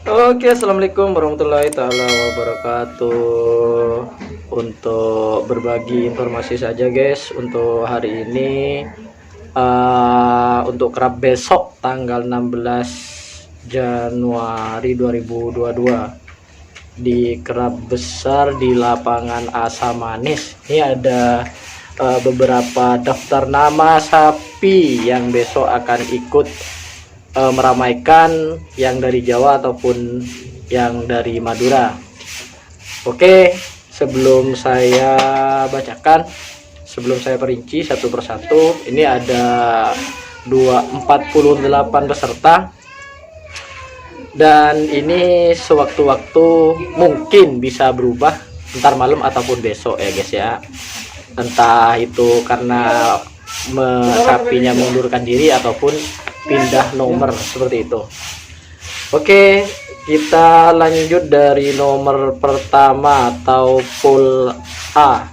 Oke, assalamualaikum warahmatullahi taala wabarakatuh. Untuk berbagi informasi saja guys, untuk hari ini untuk kerap besok tanggal 16 Januari 2022 di kerap besar di lapangan Asa Manis. Ini ada beberapa daftar nama sapi yang besok akan ikut meramaikan, yang dari Jawa ataupun yang dari Madura. Oke, sebelum saya bacakan, sebelum saya perinci satu persatu, ini ada 48 peserta, dan ini sewaktu-waktu mungkin bisa berubah ntar malam ataupun besok ya guys ya, entah itu karena sapinya mengundurkan diri ataupun pindah nomor seperti itu. Oke, kita lanjut dari nomor pertama atau pool A.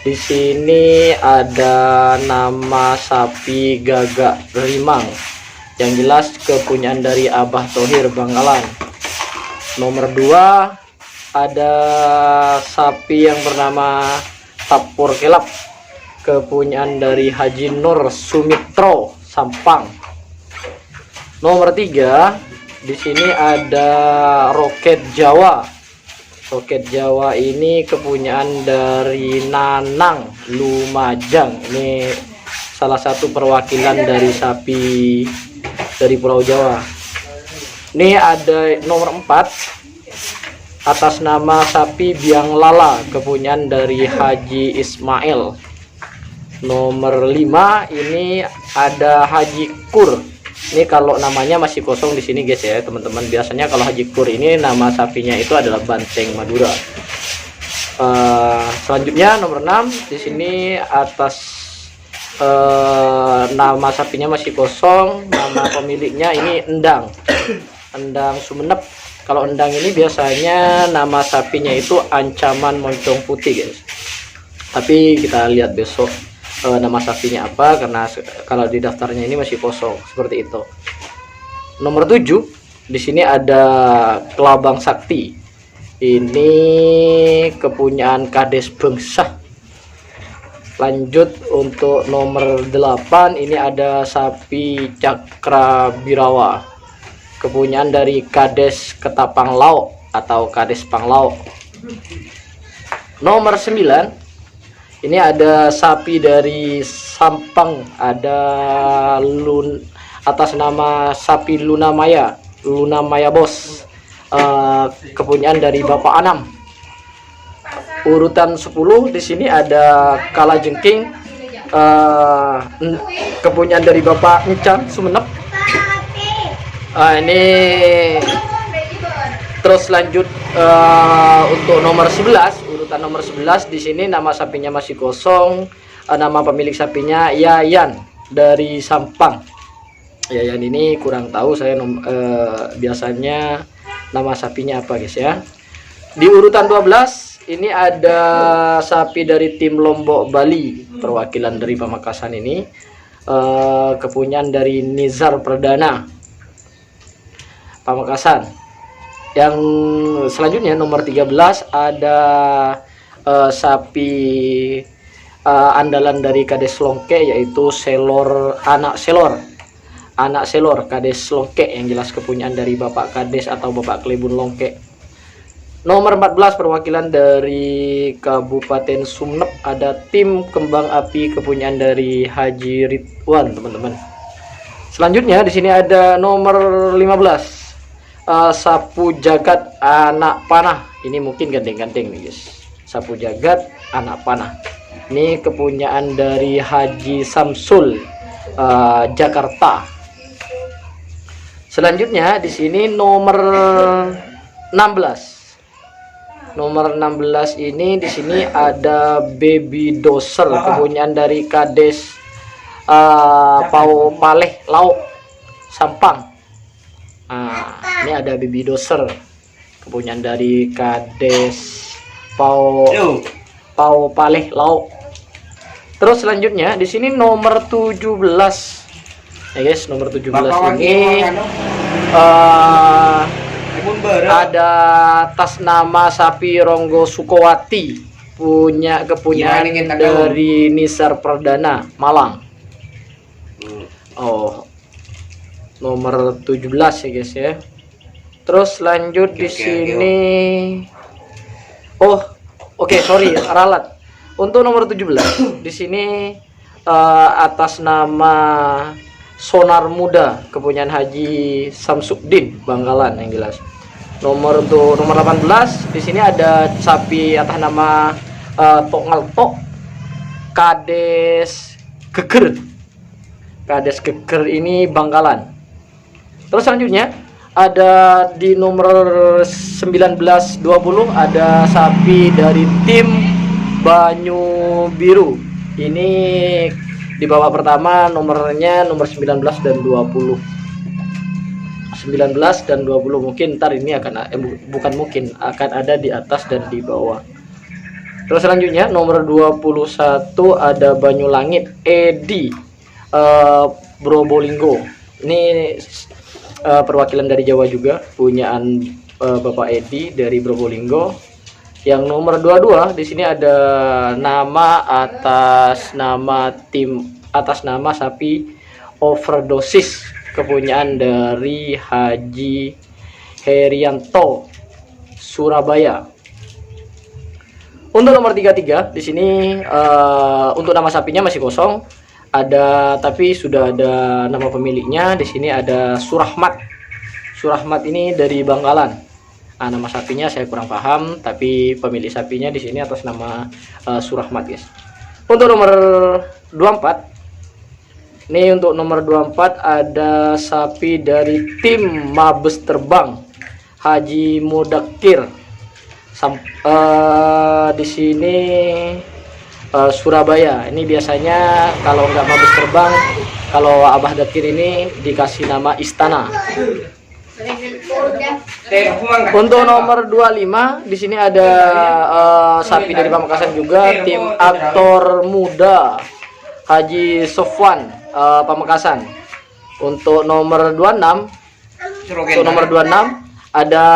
Di sini ada nama sapi Gagak Rimang, yang jelas kepunyaan dari Abah Thohir Bangkalan. Nomor 2 ada sapi yang bernama Tapur Kelap, kepunyaan dari Haji Nur Sumitro Sampang. Nomor 3 di sini ada Roket Jawa. Roket Jawa ini kepunyaan dari Nanang Lumajang. Ini salah satu perwakilan dari sapi dari Pulau Jawa. Ini ada nomor 4 atas nama sapi Biang Lala, kepunyaan dari Haji Ismail. Nomor 5 ini ada Haji Kur. Ini kalau namanya masih kosong di sini guys ya teman-teman. Biasanya kalau Haji Kur ini nama sapinya itu adalah Banteng Madura. Selanjutnya nomor 6 di sini atas nama sapinya masih kosong. Nama pemiliknya ini Endang, Endang Sumenep. Kalau Endang ini biasanya nama sapinya itu Ancaman Moncong Putih guys. Tapi kita lihat besok nama sapinya apa, karena kalau di daftarnya ini masih kosong seperti itu. Nomor 7 di sini ada Kelabang Sakti. Ini kepunyaan Kades Bengsah. Lanjut untuk nomor 8 ini ada sapi Cakra Birawa, kepunyaan dari Kades Ketapang Lauk atau Kades Panglauk. Nomor 9 ini ada sapi dari Sampang, ada atas nama sapi Luna Maya Bos, kepunyaan dari Bapak Anam. Urutan 10 di sini ada Kalajengking, kepunyaan dari Bapak Encan Sumenep. Ini terus lanjut untuk nomor 11. Urutan nomor 11 di sini nama sapinya masih kosong. Nama pemilik sapinya Yayan dari Sampang. Yayan ini kurang tahu saya biasanya nama sapinya apa guys ya. Di urutan 12 ini ada sapi dari tim Lombok Bali, perwakilan dari Pamekasan ini, kepunyaan dari Nizar Perdana Pamekasan. Yang selanjutnya nomor 13 ada sapi andalan dari Kades Longke, yaitu anak selor Kades Longke, yang jelas kepunyaan dari Bapak Kades atau Bapak Klebun Longke. Nomor 14 perwakilan dari Kabupaten Sumenep, ada tim Kembang Api, kepunyaan dari Haji Ridwan teman-teman. Selanjutnya di sini ada nomor 15 Sapu Jagat Anak Panah. Ini mungkin gandeng-gandeng nih guys. Sapu Jagat Anak Panah ini kepunyaan dari Haji Samsul Jakarta. Selanjutnya di sini nomor 16. Nomor 16 ini di sini ada Baby Doser, kepunyaan dari Kades Pau Paleh Lauk Sampang. Ini ada Baby Doser, kepunyaan dari Kades Pau Paleh Lauk. Terus selanjutnya di sini nomor 17. Ya guys, nomor 17 ini ada atas nama sapi Ronggo Sukowati, kepunyaan dari Nisar Perdana Malang. Oh, nomor 17 ya guys ya. Terus lanjut di sini. Oh, oke, sorry, ralat. Untuk nomor 17 di sini atas nama Sonar Muda, kepunyaan Haji Samsudin Bangkalan yang jelas. Untuk nomor 18 di sini ada sapi atas nama Tok Ngaltok Kades Geger. Kades Geger ini Bangkalan. Terus selanjutnya ada di nomor 19-20 ada sapi dari tim Banyu Biru. Ini di bawah pertama nomornya nomor 19 dan 20. 19 dan 20 mungkin ntar ini akan bukan mungkin akan ada di atas dan di bawah. Terus selanjutnya nomor 21 ada Banyulangit Edi Probolinggo. Ini perwakilan dari Jawa juga, punyaan Bapak Edi dari Probolinggo. Yang nomor 22 di sini ada nama atas nama sapi Overdosis, kepunyaan dari Haji Herianto Surabaya. Untuk nomor 33 di sini untuk nama sapinya masih kosong, tapi sudah ada nama pemiliknya. Di sini ada Surahmat. Surahmat ini dari Bangkalan. Nama sapinya saya kurang paham, tapi pemilik sapinya di sini atas nama Surahmat, guys. Untuk nomor 24, ini untuk nomor 24 ada sapi dari tim Mabes Terbang Haji Mudakir. Di sini Surabaya. Ini biasanya kalau nggak Mabes Terbang, kalau Abah Dakir ini dikasih nama Istana. Untuk nomor 25 di sini ada sapi dari Pamekasan juga, tim aktor muda Haji Sofwan Pamekasan. Untuk nomor 26 ada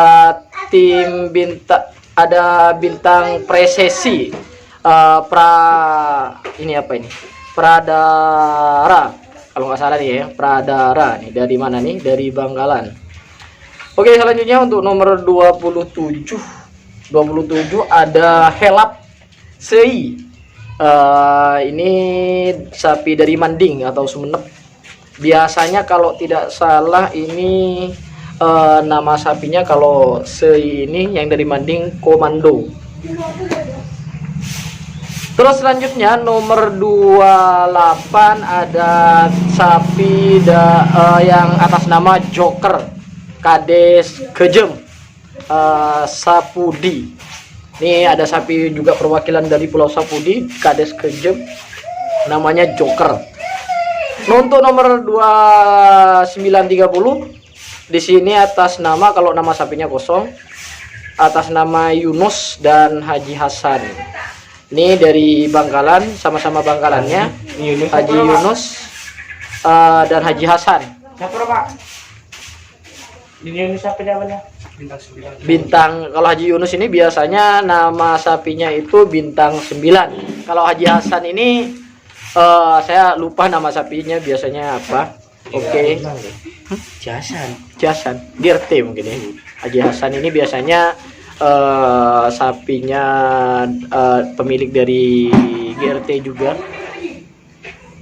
tim bintang presesi Pradara, kalau nggak salah nih ya, Pradara nih. Dari mana nih? Dari Bangkalan. Oke, selanjutnya untuk nomor 27 ada Helap Sei. Ini sapi dari Manding atau Sumeneb. Biasanya kalau tidak salah ini nama sapinya kalau Sei ini yang dari Manding Komando. Terus selanjutnya nomor 28 ada sapi yang atas nama Joker Kades Kejem Sapudi. Ini ada sapi juga perwakilan dari Pulau Sapudi, Kades Kejem, namanya Joker. Untuk nomor 2930 di sini atas nama, kalau nama sapinya kosong, atas nama Yunus dan Haji Hasan. Ini dari Bangkalan, sama-sama Bangkalannya, Haji Yunus dan Haji Hasan. Bintang. Kalau Haji Yunus ini biasanya nama sapinya itu Bintang 9. Kalau Haji Hasan ini saya lupa nama sapinya biasanya apa. Oke. Jasan. Dirte mungkin ya. Haji Hasan ini biasanya sapinya pemilik dari GRT juga.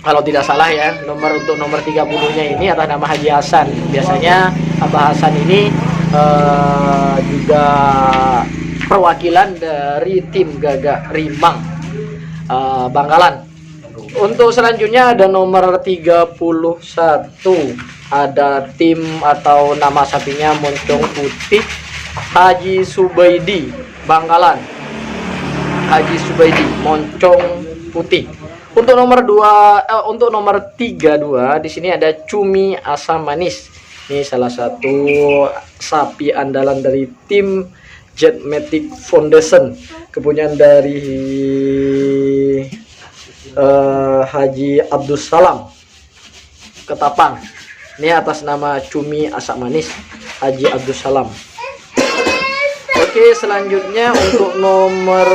Kalau tidak salah ya, untuk nomor 30-nya ini atas nama Haji Hasan. Biasanya Abah Hasan ini juga perwakilan dari tim Gagak Rimang Bangkalan. Untuk selanjutnya ada nomor 31, ada tim atau nama sapinya Moncong Putih Haji Subaidi Bangkalan. Haji Subaidi Moncong Putih. Untuk nomor 32 di sini ada Cumi Asam Manis. Ini salah satu sapi andalan dari tim Jetmatic Foundation, kepunyaan dari Haji Abdul Salam Ketapang. Ini atas nama Cumi Asam Manis Haji Abdul Salam. Oke, selanjutnya untuk nomor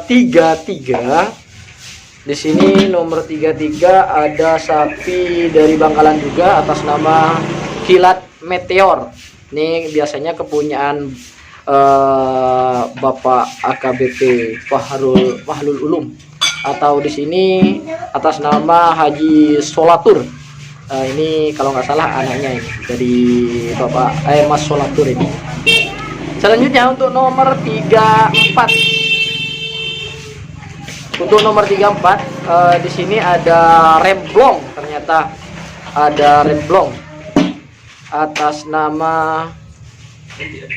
33. Di sini nomor 33 ada sapi dari Bangkalan juga atas nama Kilat Meteor. Ini biasanya kepunyaan Bapak AKBP Fahrul Ulum, atau di sini atas nama Haji Solatur. Ini kalau nggak salah anaknya ini dari Bapak Mas Solatur ini. Selanjutnya untuk nomor 34. Untuk nomor 34 di sini ada remblong, ternyata ada remblong atas nama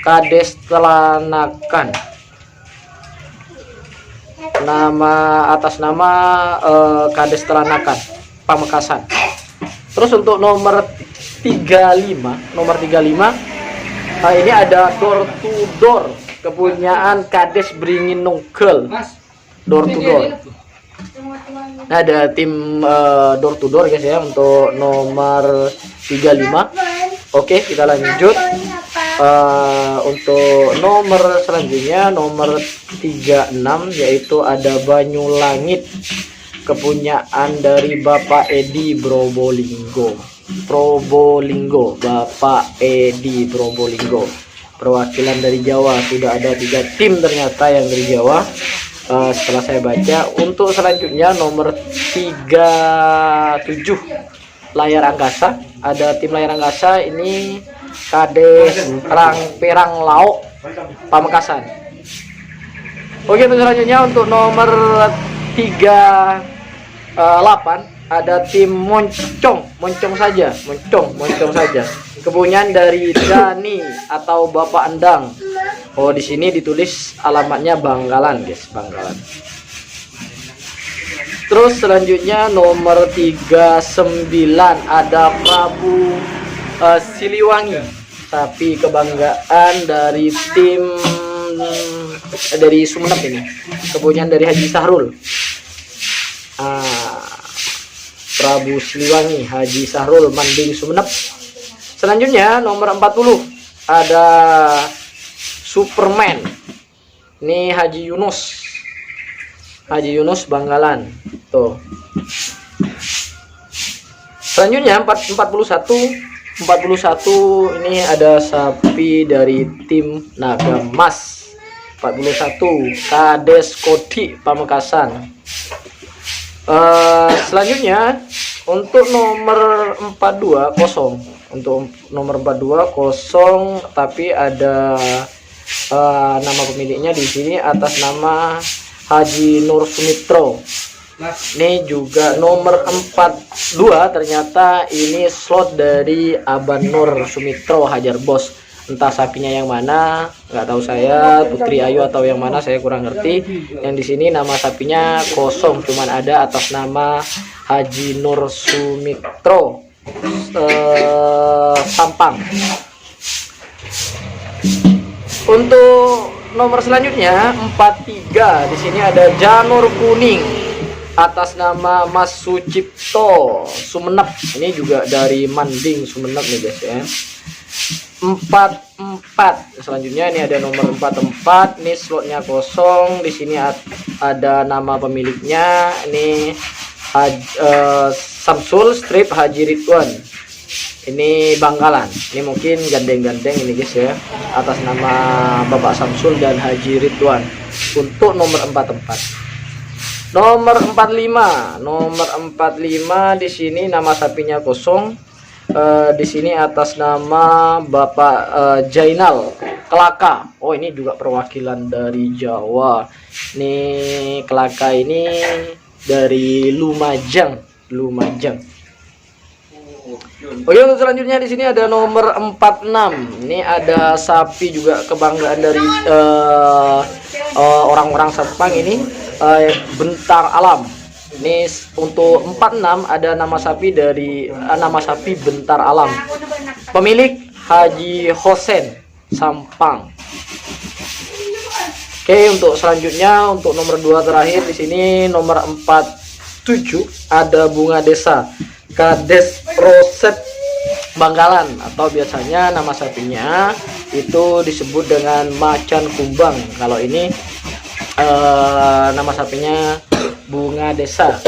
Kades Telanakan. Atas nama Kades Telanakan Pamekasan. Terus untuk nomor 35, ini ada door to door kepunyaan Kades Beringin Nungkel. Door to door. Nah, ada tim door to door guys ya untuk nomor 35. Oke, kita lanjut. Untuk nomor selanjutnya nomor 36, yaitu ada Banyu Langit kepunyaan dari Bapak Edi Probolinggo. Bapak Edi Probolinggo, perwakilan dari Jawa. Sudah ada 3 tim ternyata yang dari Jawa. Setelah saya baca. Untuk selanjutnya nomor 37 layar angkasa, ada tim layar angkasa ini Kades Perang Lauk Pamekasan. Oke, untuk selanjutnya untuk nomor 38 ada tim moncong saja kepunyaan dari Dani atau Bapak Endang. Oh, di sini ditulis alamatnya Bangkalan guys, Bangkalan. Terus selanjutnya nomor 39 ada Prabu Siliwangi, sapi kebanggaan dari tim dari Sumenep ini, kepunyaan dari Haji Sahrul. Prabu Siliwangi, Haji Sahrul, Manding, Sumenep. Selanjutnya nomor 40 ada Superman. Ini Haji Yunus Bangkalan. Tuh. Selanjutnya 41 ini ada sapi dari tim Naga Mas. 41 Kades Kodi Pamekasan. Selanjutnya untuk nomor 42 kosong. Untuk nomor 42 kosong, tapi ada nama pemiliknya di sini atas nama Haji Nur Sumitro. Ini juga nomor 42 ternyata ini slot dari Aban Nur Sumitro Hajar Bos. Entah sapinya yang mana, nggak tahu saya, Putri Ayu atau yang mana, saya kurang ngerti. Yang di sini nama sapinya kosong, cuman ada atas nama Haji Nur Sumitro Sampang. Untuk nomor selanjutnya 43, di sini ada Janur Kuning atas nama Mas Sucipto Sumenep. Ini juga dari Manding Sumenep nih guys ya. 44. Selanjutnya ini ada nomor 44. Ini slotnya kosong. Di sini ada nama pemiliknya. Ini Samsul Strip Haji Ridwan. Ini Bangkalan. Ini mungkin gandeng-gandeng ini guys ya, atas nama Bapak Samsul dan Haji Ridwan. Untuk nomor 44. Nomor 45 di sini nama sapinya kosong. Di sini atas nama Bapak Jainal Kelaka. Oh, ini juga perwakilan dari Jawa. Nih Kelaka ini dari Lumajang. Oke, untuk selanjutnya di sini ada nomor 46. Ini ada sapi juga kebanggaan dari orang-orang Sepang ini, Bentar Alam. Ini untuk 46 ada nama sapi dari nama sapi Bentar Alam. Pemilik Haji Hosen Sampang. Oke, untuk selanjutnya untuk nomor 2 terakhir di sini nomor 47 ada Bunga Desa Kades Roset Bangkalan, atau biasanya nama sapinya itu disebut dengan macan kumbang. Kalau ini nama sapinya Bunga Desa.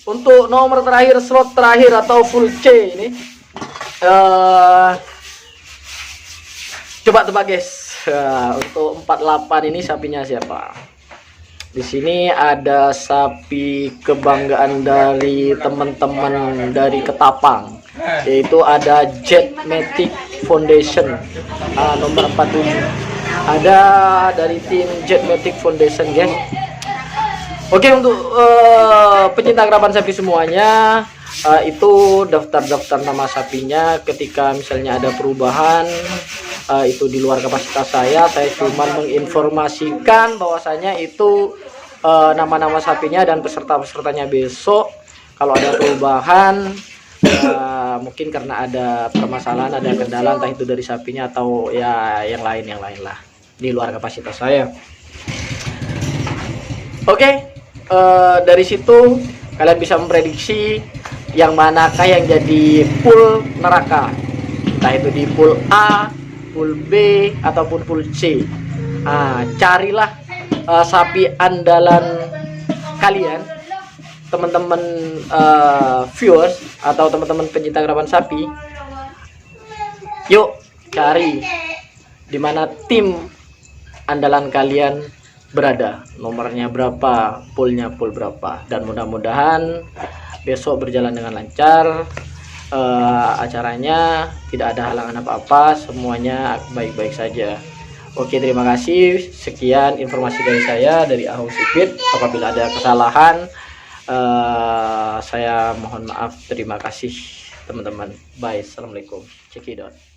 Untuk nomor terakhir, slot terakhir atau full C ini, coba tebak guys. Untuk 48 ini sapinya siapa? Di sini ada sapi kebanggaan dari teman-teman dari Ketapang, yaitu ada Jetmatic Foundation, nomor 47. Ada dari tim Jetmatic Foundation, guys. Oke, untuk pecinta keraban sapi semuanya, itu daftar-daftar nama sapinya. Ketika misalnya ada perubahan, itu di luar kapasitas saya cuma menginformasikan bahwasanya itu nama-nama sapinya dan peserta-pesertanya besok. Kalau ada perubahan, mungkin karena ada permasalahan, ada kendala, entah itu dari sapinya atau ya yang lain lah, di luar kapasitas saya. Oke, dari situ kalian bisa memprediksi yang manakah yang jadi pool neraka, entah itu di pool A, pool B, ataupun pool C. Carilah sapi andalan kalian, teman-teman viewers atau teman-teman pencinta keraban sapi. Yuk cari di mana tim andalan kalian berada, nomornya berapa, poolnya pool berapa, dan mudah-mudahan besok berjalan dengan lancar. Acaranya tidak ada halangan apa-apa, semuanya baik-baik saja. Oke, terima kasih. Sekian informasi dari saya, dari Ahung Sipit. Apabila ada kesalahan, saya mohon maaf. Terima kasih teman-teman. Bye, assalamualaikum. Cekidot.